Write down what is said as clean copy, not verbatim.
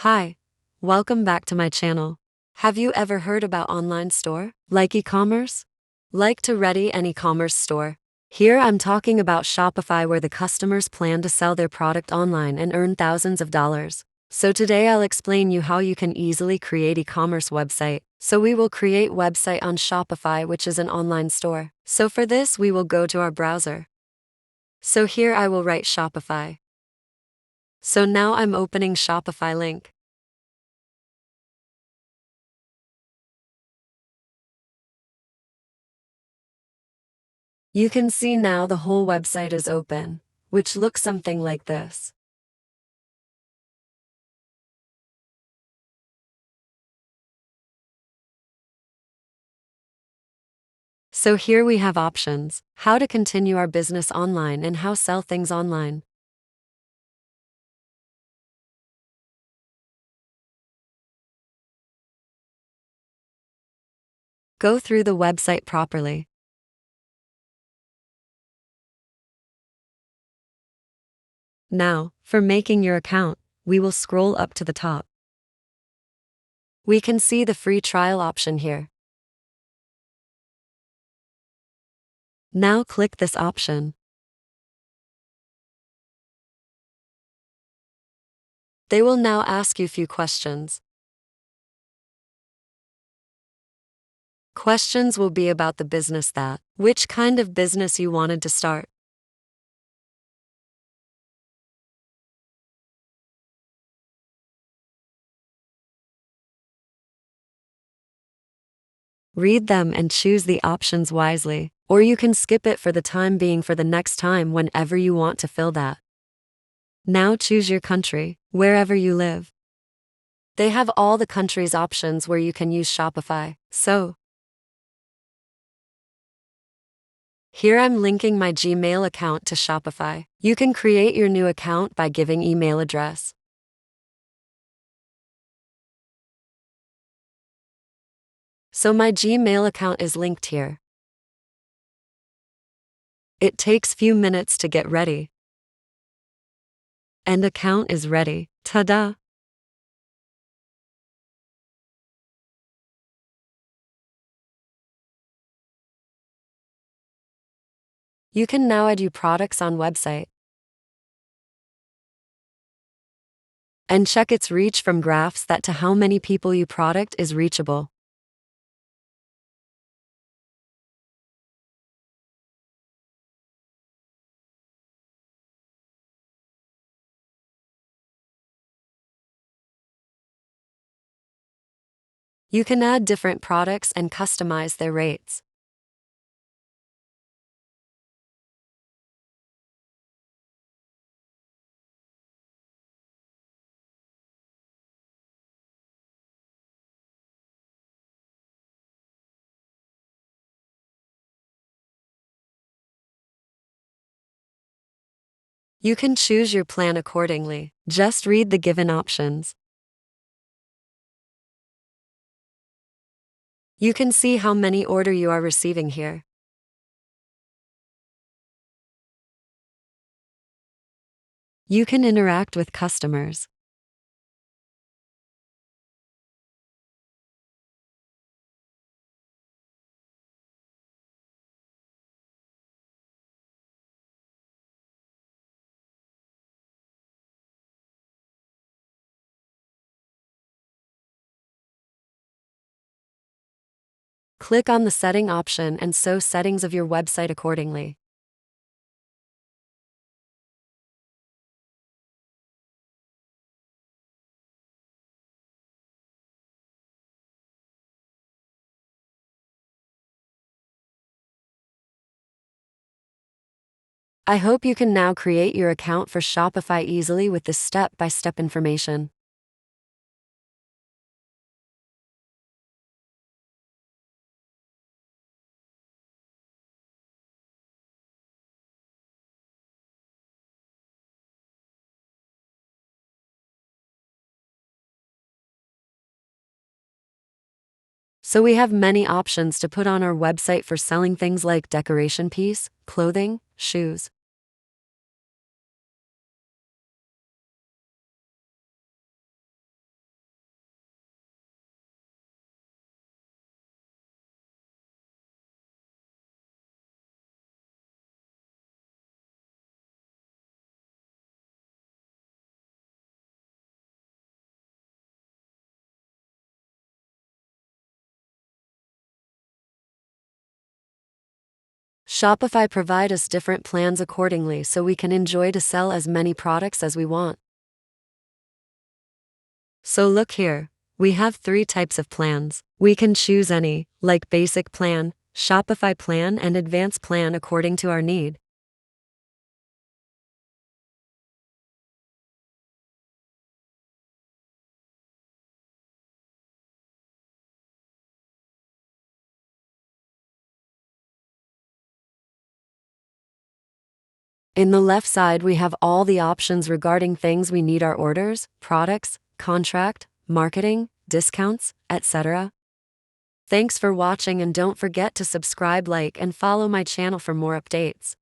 Hi, welcome back to my channel. Have you ever heard about online store? Like e-commerce? Like to ready an e-commerce store? Here I'm talking about Shopify where the customers plan to sell their product online and earn thousands of dollars. So today I'll explain you how you can easily create e-commerce website. So we will create website on Shopify, which is an online store. So for this we will go to our browser. So here I will write Shopify. So now I'm opening Shopify link. You can see now the whole website is open, which looks something like this. So here we have options, how to continue our business online and how sell things online. Go through the website properly. Now, for making your account, we will scroll up to the top. We can see the free trial option here. Now click this option. They will now ask you few questions. Questions will be about the business which kind of business you wanted to start. Read them and choose the options wisely, or you can skip it for the time being for the next time whenever you want to fill that. Now choose your country, wherever you live. They have all the countries' options where you can use Shopify. So, here I'm linking my Gmail account to Shopify. You can create your new account by giving email address. So my Gmail account is linked here. It takes few minutes to get ready. And account is ready. Ta-da! You can now add your products on website and check its reach from graphs that to how many people your product is reachable. You can add different products and customize their rates. You can choose your plan accordingly. Just read the given options. You can see how many order you are receiving here. You can interact with customers. Click on the setting option and so settings of your website accordingly. I hope you can now create your account for Shopify easily with this step-by-step information. So we have many options to put on our website for selling things like decoration piece, clothing, shoes. Shopify provides us different plans accordingly so we can enjoy to sell as many products as we want. So look here, we have 3 types of plans. We can choose any, like basic plan, Shopify plan and advanced plan according to our need. In the left side, we have all the options regarding things we need: our orders, products, contract, marketing, discounts, etc. Thanks for watching and don't forget to subscribe, like, and follow my channel for more updates.